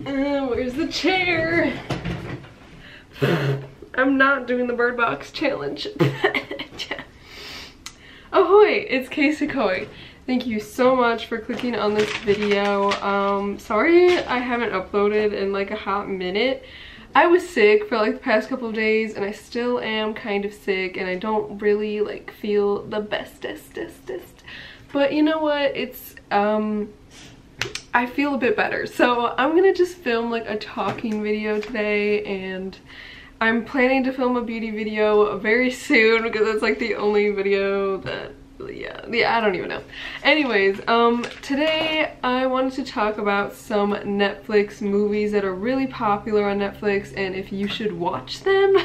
Where's the chair? I'm not doing the BirdBox challenge. Ahoy! It's Kaysi Koi. Thank you so much for clicking on this video. Sorry I haven't uploaded in like a hot minute. I was sick for like the past couple of days and I still am kind of sick and I don't really like feel the bestest. But you know what? It's I feel a bit better. So I'm gonna just film like a talking video today, and I'm planning to film a beauty video very soon because it's like the only video that yeah, I don't even know. Anyways, today I wanted to talk about some Netflix movies that are really popular on Netflix and if you should watch them.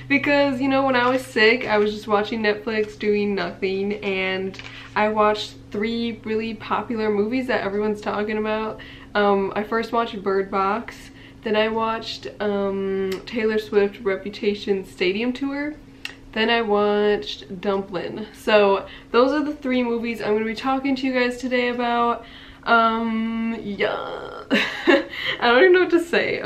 Because, you know, when I was sick, I was just watching Netflix doing nothing, and I watched 3 really popular movies that everyone's talking about. I first watched BirdBox, then I watched Taylor Swift Reputation Stadium Tour. Then I watched Dumplin. So those are the 3 movies I'm going to be talking to you guys today about. Yeah. I don't even know what to say.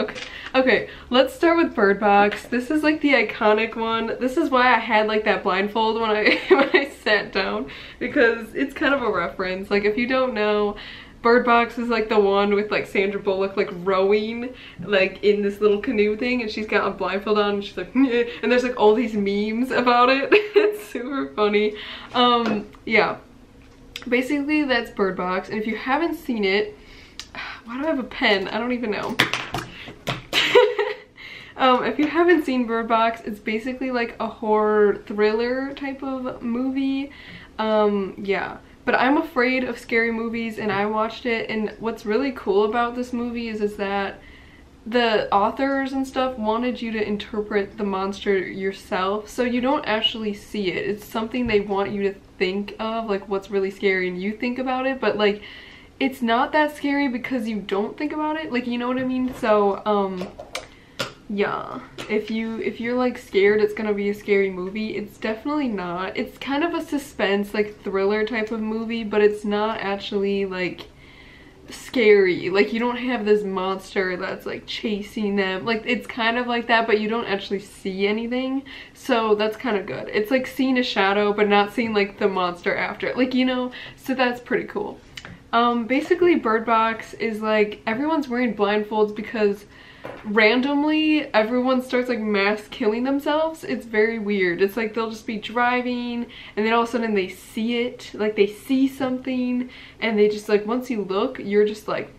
Okay, let's start with BirdBox. This is like the iconic one. This is why I had like that blindfold when I sat down, because it's kind of a reference. Like if you don't know, BirdBox is like the one with like Sandra Bullock like rowing like in this little canoe thing, and she's got a blindfold on and she's like and there's like all these memes about it. It's super funny. Yeah, basically that's BirdBox, and if you haven't seen it, why do I have a pen? I don't even know. If you haven't seen BirdBox, it's basically like a horror thriller type of movie. Yeah. But I'm afraid of scary movies, and I watched it, and what's really cool about this movie is that the authors and stuff wanted you to interpret the monster yourself, so you don't actually see it. It's something they want you to think of, like what's really scary, and you think about it, but like it's not that scary because you don't think about it, like, you know what I mean? So yeah, if you're like scared it's gonna be a scary movie, it's definitely not. It's kind of a suspense like thriller type of movie, but it's not actually like scary. Like you don't have this monster that's like chasing them. Like it's kind of like that, but you don't actually see anything, so that's kind of good. It's like seeing a shadow but not seeing like the monster after it, like, you know, so that's pretty cool. Basically BirdBox is like everyone's wearing blindfolds because randomly everyone starts like mass killing themselves. It's very weird. It's like they'll just be driving and then all of a sudden they see it, like they see something, and they just like, once you look you're just like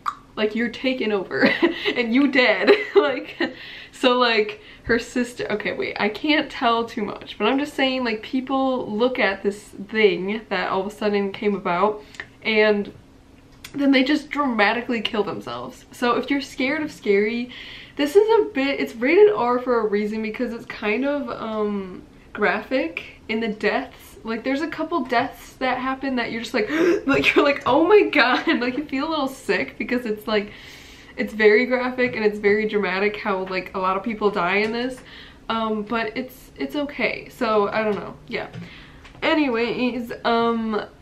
you're taken over and you dead. Like, so like her sister, okay wait, I can't tell too much, but I'm just saying like people look at this thing that all of a sudden came about and then they just dramatically kill themselves. So if you're scared of scary, this is a bit, it's rated R for a reason because it's kind of graphic in the deaths. Like there's a couple deaths that happen that you're just like you're like, oh my god, like you feel a little sick because it's like, it's very graphic and it's very dramatic how like a lot of people die in this. But it's okay. So I don't know. Yeah. Anyways,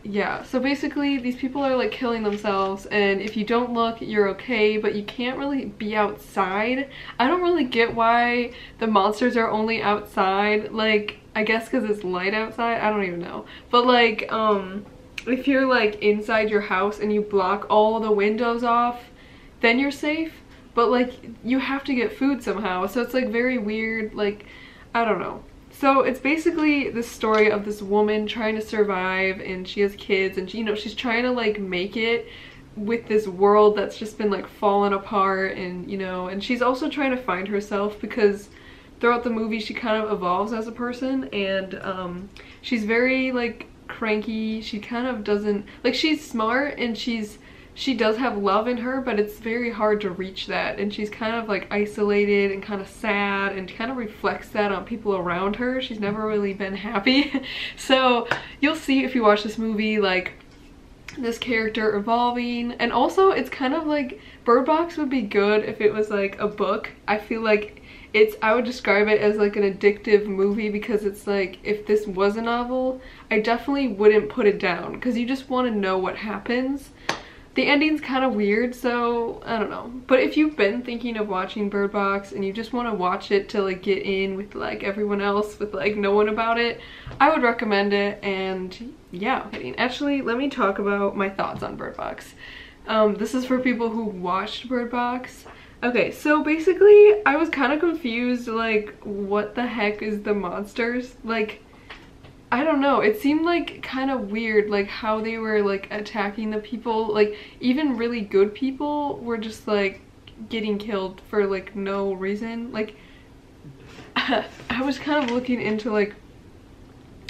yeah, so basically these people are like killing themselves, and if you don't look you're okay, but you can't really be outside. I don't really get why the monsters are only outside. Like, I guess because it's light outside, I don't even know. But like if you're like inside your house and you block all the windows off, then you're safe, but like you have to get food somehow, so it's like very weird. Like, I don't know. So it's basically the story of this woman trying to survive, and she has kids, and she, you know, she's trying to like make it with this world that's just been like falling apart, and you know, and she's also trying to find herself because throughout the movie she kind of evolves as a person, and she's very like cranky. She kind of doesn't, like, she's smart and she does have love in her, but it's very hard to reach that, and she's kind of like isolated and kind of sad, and kind of reflects that on people around her. She's never really been happy. So you'll see if you watch this movie like this character evolving, and also it's kind of like BirdBox would be good if it was like a book. I feel like I would describe it as like an addictive movie, because it's like, if this was a novel I definitely wouldn't put it down because you just want to know what happens. the ending's kind of weird, so I don't know. But if you've been thinking of watching Bird Box and you just want to watch it to like get in with like everyone else with like knowing about it, I would recommend it. And yeah, actually let me talk about my thoughts on Bird Box. This is for people who watched Bird Box. Okay, so basically I was kind of confused, like what the heck is the monsters? Like, I don't know, it seemed like kind of weird, like how they were like attacking the people. Like even really good people were just like getting killed for like no reason. Like I was kind of looking into like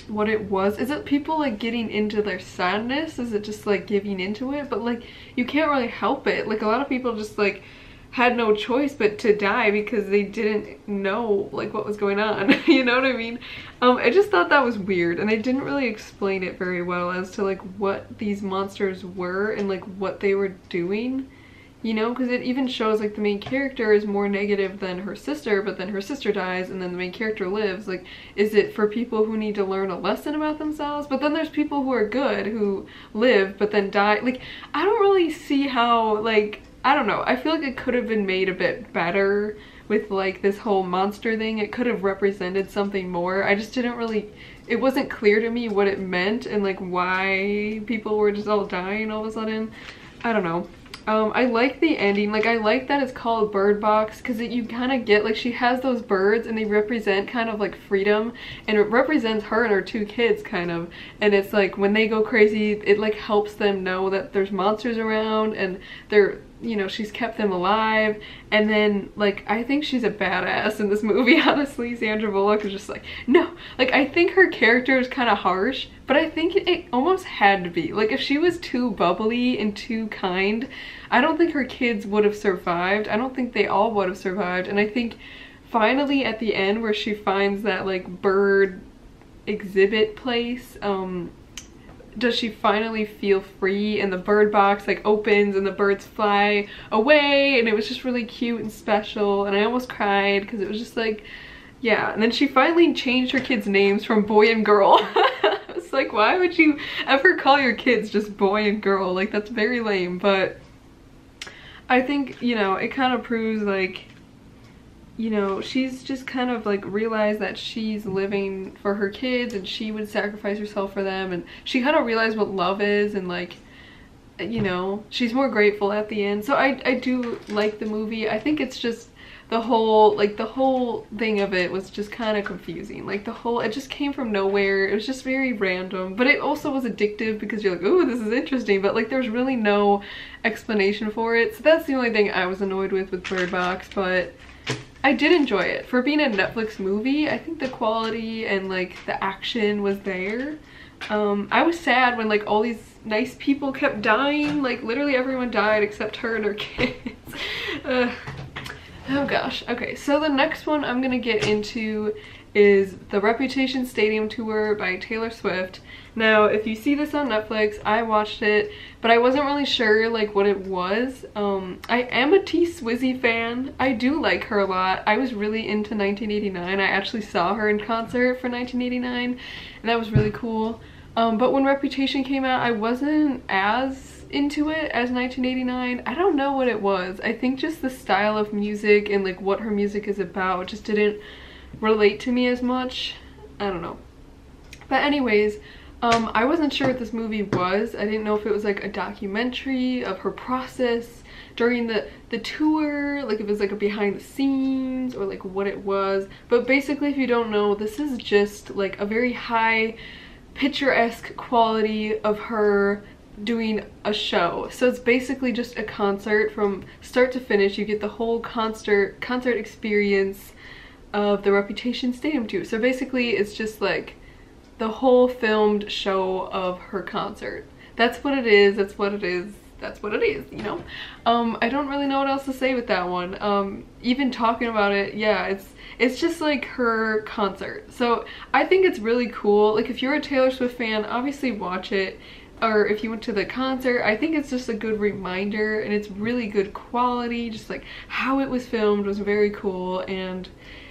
what it was. Is it people like getting into their sadness? Is it just like giving into it? But like you can't really help it. Like a lot of people just like had no choice but to die because they didn't know like what was going on. You know what I mean? I just thought that was weird, and they didn't really explain it very well as to like what these monsters were and like what they were doing, you know, because it even shows like the main character is more negative than her sister, but then her sister dies and then the main character lives. Like, is it for people who need to learn a lesson about themselves? But then there's people who are good who live but then die. Like, I don't really see how, like, I don't know, I feel like it could have been made a bit better with like this whole monster thing. It could have represented something more. I just didn't really, it wasn't clear to me what it meant and like why people were just all dying all of a sudden. I don't know. I like the ending. Like I like that it's called Bird Box because you kind of get like she has those birds and they represent kind of like freedom, and it represents her and her two kids kind of, and it's like when they go crazy it like helps them know that there's monsters around and they're, you know, she's kept them alive. And then like I think she's a badass in this movie. Honestly, Sandra Bullock is just like, no, like I think her character is kind of harsh, but I think it almost had to be. Like if she was too bubbly and too kind, I don't think her kids would have survived. I don't think they all would have survived. And I think finally at the end where she finds that like bird exhibit place, does she finally feel free, and the bird box like opens and the birds fly away, and it was just really cute and special, and I almost cried because it was just like, yeah. And then she finally changed her kids' names from boy and girl. It's like, why would you ever call your kids just boy and girl? Like that's very lame. But I think, you know, it kind of proves like, you know, she's just kind of like realized that she's living for her kids and she would sacrifice herself for them, and she kind of realized what love is, and like, you know, she's more grateful at the end. So I do like the movie. I think it's just the whole thing of it was just kind of confusing. Like it just came from nowhere. It was just very random, but it also was addictive because you're like, oh, this is interesting, but like there's really no explanation for it. So that's the only thing I was annoyed with Bird Box. But I did enjoy it. For being a Netflix movie, I think the quality and like the action was there. I was sad when like all these nice people kept dying. Like literally everyone died except her and her kids. Oh gosh. Okay, so the next one I'm gonna get into is the Reputation Stadium Tour by Taylor Swift. Now, if you see this on Netflix, I watched it, but I wasn't really sure like what it was. I am a T-Swizzy fan. I do like her a lot. I was really into 1989. I actually saw her in concert for 1989, and that was really cool. But when Reputation came out, I wasn't as into it as 1989. I don't know what it was. I think just the style of music and like what her music is about just didn't relate to me as much. I don't know. But anyways, I wasn't sure what this movie was. I didn't know if it was like a documentary of her process during the tour, like if it was like a behind the scenes or like what it was. But basically, if you don't know, this is just like a very high picturesque quality of her doing a show. So it's basically just a concert from start to finish. You get the whole concert experience of the Reputation Stadium Tour. So basically it's just like the whole filmed show of her concert. That's what it is. That's what it is. That's what it is, you know? I don't really know what else to say with that one. Even talking about it, yeah, it's just like her concert. So I think it's really cool. Like if you're a Taylor Swift fan, obviously watch it. Or if you went to the concert, I think it's just a good reminder, and it's really good quality. Just like how it was filmed was very cool, and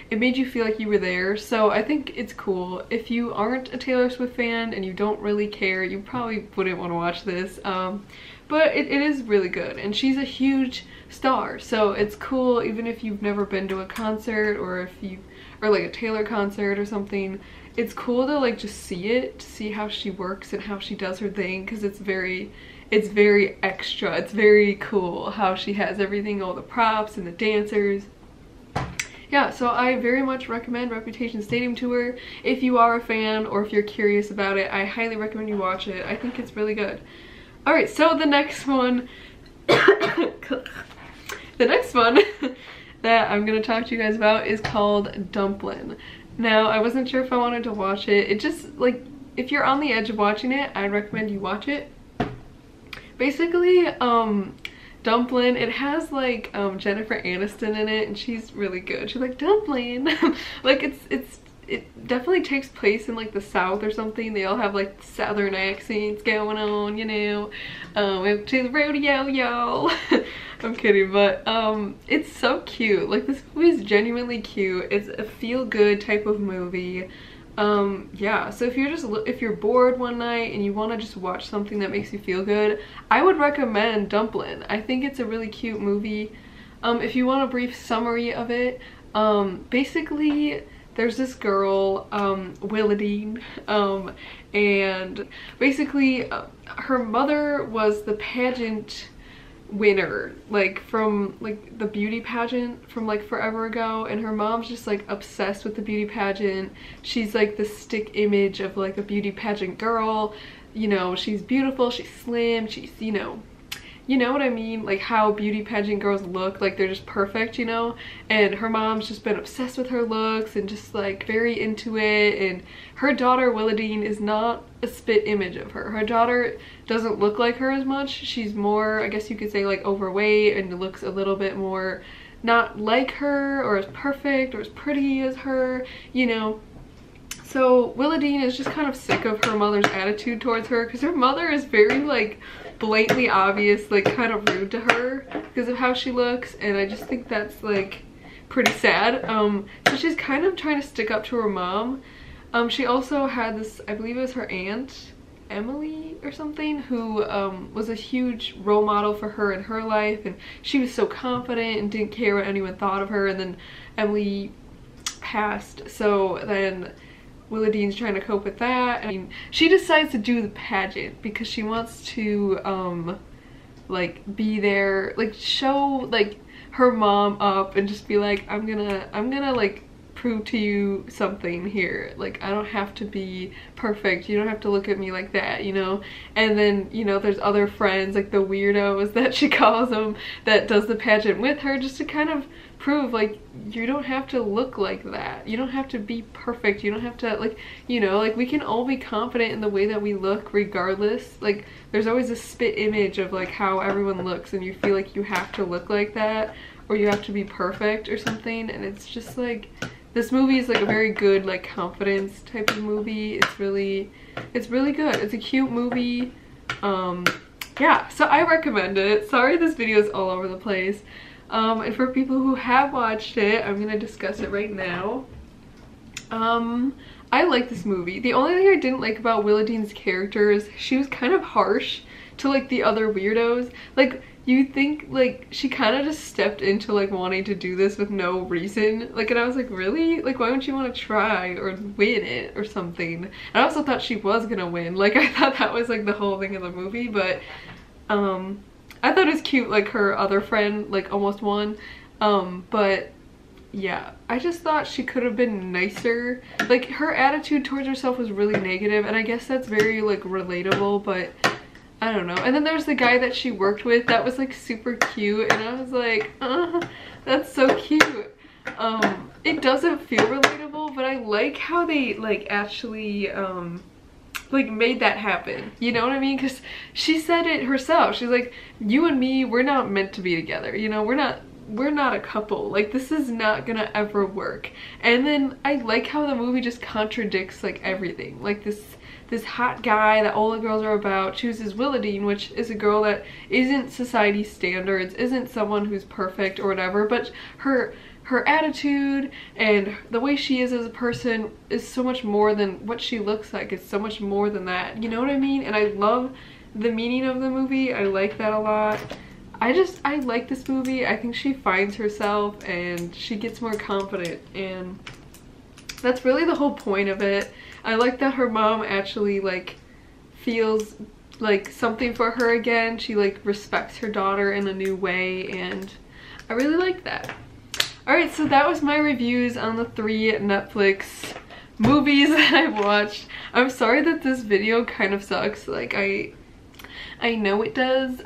it made you feel like you were there. So I think it's cool. If you aren't a Taylor Swift fan and you don't really care, you probably wouldn't want to watch this. but it is really good, and she's a huge star, so it's cool even if you've never been to a concert, or if you, or like a Taylor concert or something. It's cool to like just see it, to see how she works and how she does her thing, because it's very extra. It's very cool how she has everything, all the props and the dancers. Yeah, so I very much recommend Reputation Stadium Tour. If you are a fan or if you're curious about it, I highly recommend you watch it. I think it's really good. Alright, so the next one the next one that I'm gonna talk to you guys about is called Dumplin. Now, I wasn't sure if I wanted to watch it. It just, like, if you're on the edge of watching it, I'd recommend you watch it. Basically, Dumplin, it has like Jennifer Aniston in it, and she's really good. She's like, Dumplin. Like it definitely takes place in like the South or something. They all have like Southern accents going on, you know. Up to the rodeo, y'all. I'm kidding, but it's so cute. Like, this movie is genuinely cute. It's a feel-good type of movie. Yeah, so if you're bored one night and you want to just watch something that makes you feel good, I would recommend Dumplin. I think it's a really cute movie. If you want a brief summary of it, basically there's this girl, Willadine, and basically her mother was the pageant winner, like from like the beauty pageant from like forever ago, and her mom's just like obsessed with the beauty pageant. She's like the stick image of like a beauty pageant girl, you know. She's beautiful, she's slim, she's, you know what I mean, like how beauty pageant girls look, like they're just perfect, you know. And her mom's just been obsessed with her looks and just like very into it. And her daughter Willadine is not a spit image of her. Her daughter doesn't look like her as much. She's more, I guess you could say, like overweight, and looks a little bit more not like her, or as perfect or as pretty as her, you know. So Willadine is just kind of sick of her mother's attitude towards her, because her mother is very like blatantly obvious, like kind of rude to her because of how she looks, and I just think that's like pretty sad. So she's kind of trying to stick up to her mom. She also had this, I believe it was her aunt Emily or something, who was a huge role model for her in her life, and she was so confident and didn't care what anyone thought of her. And then Emily passed, so then Willadine's trying to cope with that. I mean, she decides to do the pageant because she wants to like be there, like show like her mom up, and just be like, I'm gonna like prove to you something here. Like, I don't have to be perfect, you don't have to look at me like that, you know. And then, you know, there's other friends, like the weirdos that she calls them, that does the pageant with her, just to kind of prove like you don't have to look like that, you don't have to be perfect, you don't have to, like, you know, like we can all be confident in the way that we look regardless. Like, there's always a spit image of like how everyone looks, and you feel like you have to look like that, or you have to be perfect or something. And it's just like, this movie is like a very good like confidence type of movie. It's really good. It's a cute movie. Yeah, so I recommend it. Sorry this video is all over the place. And for people who have watched it, I'm gonna discuss it right now. I like this movie. The only thing I didn't like about Willadine's character is she was kind of harsh to like the other weirdos. Like, you think like she kind of just stepped into like wanting to do this with no reason, like, and I was like, really? Like, why wouldn't you want to try or win it or something? And I also thought she was gonna win. Like, I thought that was like the whole thing of the movie. But I thought it was cute, like her other friend like almost won. But yeah, I just thought she could have been nicer. Like, her attitude towards herself was really negative, and I guess that's very like relatable, but I don't know. And then there was the guy that she worked with that was like super cute, and I was like, that's so cute. It doesn't feel relatable, but I like how they like actually like made that happen, you know what I mean? Because she said it herself. She's like, you and me, we're not meant to be together, you know, we're not a couple, like this is not gonna ever work. And then I like how the movie just contradicts like everything. Like, this hot guy that all the girls are about chooses Willadine, which is a girl that isn't society standards, isn't someone who's perfect or whatever, but her attitude and the way she is as a person is so much more than what she looks like. It's so much more than that, you know what I mean? And I love the meaning of the movie. I like that a lot. I like this movie. I think she finds herself and she gets more confident, and that's really the whole point of it. I like that her mom actually like feels like something for her again. She like respects her daughter in a new way, and I really like that. Alright, so that was my reviews on the 3 Netflix movies that I've watched. I'm sorry that this video kind of sucks. Like I know it does.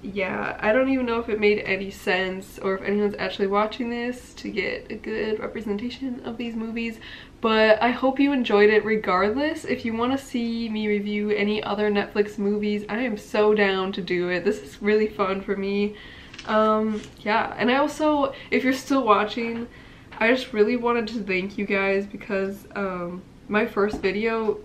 Yeah, I don't even know if it made any sense or if anyone's actually watching this to get a good representation of these movies, but I hope you enjoyed it regardless. If you want to see me review any other Netflix movies, I am so down to do it. This is really fun for me. Yeah, and I also, if you're still watching, I just really wanted to thank you guys because my first video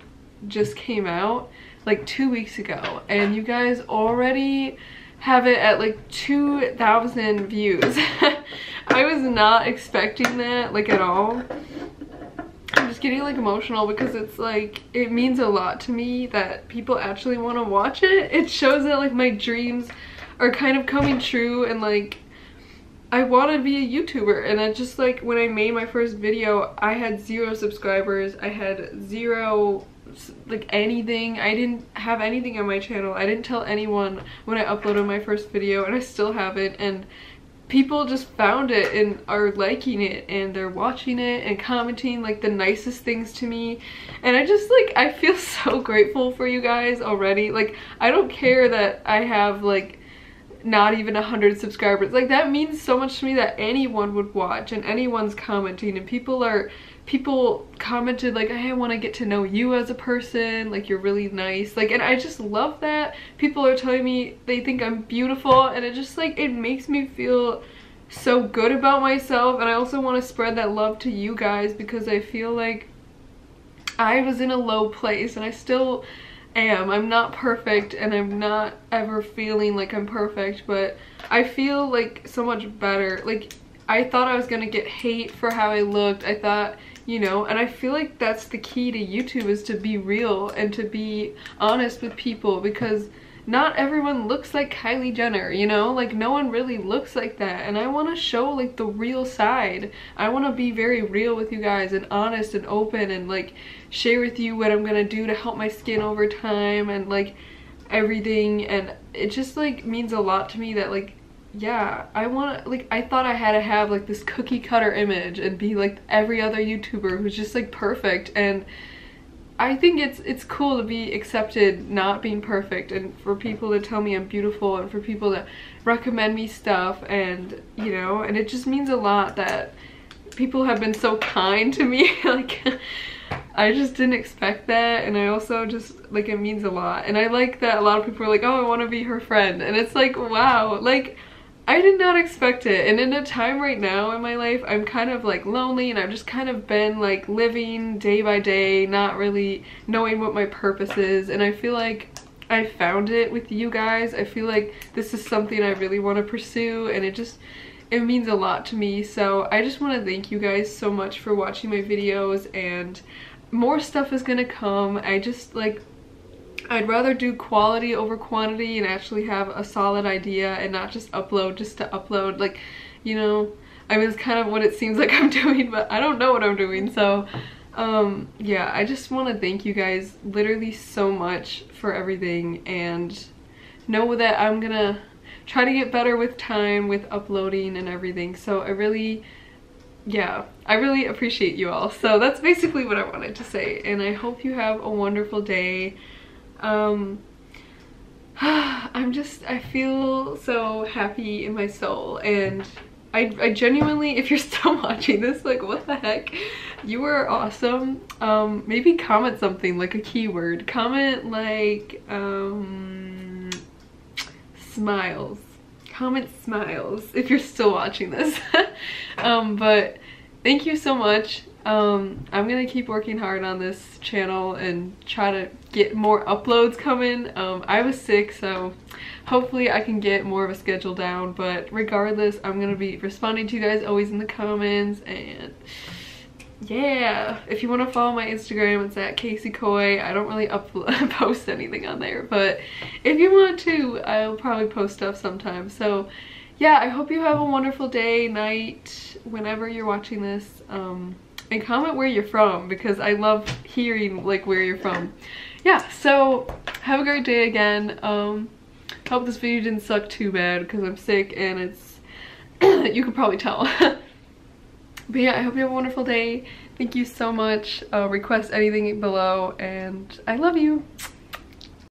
just came out like 2 weeks ago, and you guys already have it at like 2,000 views. I was not expecting that like at all. I'm just getting like emotional because it's like, it means a lot to me that people actually want to watch it. It shows that like my dreams are kind of coming true, and like I want to be a YouTuber. And I just like, when I made my first video, I had 0 subscribers. I had 0 like anything. I didn't have anything on my channel. I didn't tell anyone when I uploaded my first video, and I still haven't. And people just found it and are liking it, and they're watching it and commenting like the nicest things to me, and I just like, I feel so grateful for you guys already. Like I don't care that I have like not even 100 subscribers. Like that means so much to me that anyone would watch and anyone's commenting, and people commented like, hey, I want to get to know you as a person, like you're really nice, like, and I just love that. People are telling me they think I'm beautiful, and it just like, it makes me feel so good about myself. And I also want to spread that love to you guys because I feel like I was in a low place, and I still am. I'm not perfect, and I'm not ever feeling like I'm perfect, but I feel like so much better. Like I thought I was gonna get hate for how I looked. I thought, you know, and I feel like that's the key to YouTube, is to be real and to be honest with people, because not everyone looks like Kylie Jenner, you know, like no one really looks like that, and I want to show like the real side. I want to be very real with you guys and honest and open, and like share with you what I'm gonna do to help my skin over time and like everything. And it just like means a lot to me that like, yeah, I want to, like, I thought I had to have like this cookie cutter image and be like every other YouTuber who's just like perfect, and I think it's cool to be accepted not being perfect, and for people to tell me I'm beautiful, and for people to recommend me stuff, and you know, and it just means a lot that people have been so kind to me. Like I just didn't expect that, and I also just like, it means a lot. And I like that a lot of people are like, oh, I want to be her friend, and it's like, wow, like I did not expect it. And in a time right now in my life, I'm kind of like lonely, and I've just kind of been like living day by day, not really knowing what my purpose is, and I feel like I found it with you guys. I feel like this is something I really want to pursue, and it means a lot to me. So I just want to thank you guys so much for watching my videos, and more stuff is gonna come. I just like, I'd rather do quality over quantity and actually have a solid idea and not just upload just to upload. Like, you know, I mean, it's kind of what it seems like I'm doing, but I don't know what I'm doing. So yeah, I just want to thank you guys literally so much for everything, and know that I'm gonna try to get better with time with uploading and everything. So I really appreciate you all. So that's basically what I wanted to say, and I hope you have a wonderful day. I feel so happy in my soul, and I genuinely, if you're still watching this, like what the heck, you are awesome. Maybe comment something, like a keyword. Comment like smiles. Comment smiles if you're still watching this. But thank you so much. I'm gonna keep working hard on this channel and try to get more uploads coming. I was sick, so hopefully I can get more of a schedule down, but regardless, I'm gonna be responding to you guys always in the comments, and yeah, if you want to follow my Instagram, it's at Kaysi Koi. I don't really post anything on there, but if you want to, I'll probably post stuff sometimes. So yeah, I hope you have a wonderful day, night, whenever you're watching this. And comment where you're from, because I love hearing like where you're from. Yeah, so have a great day again. Hope this video didn't suck too bad, because I'm sick and it's you could probably tell. But yeah, I hope you have a wonderful day. Thank you so much. Request anything below, and I love you.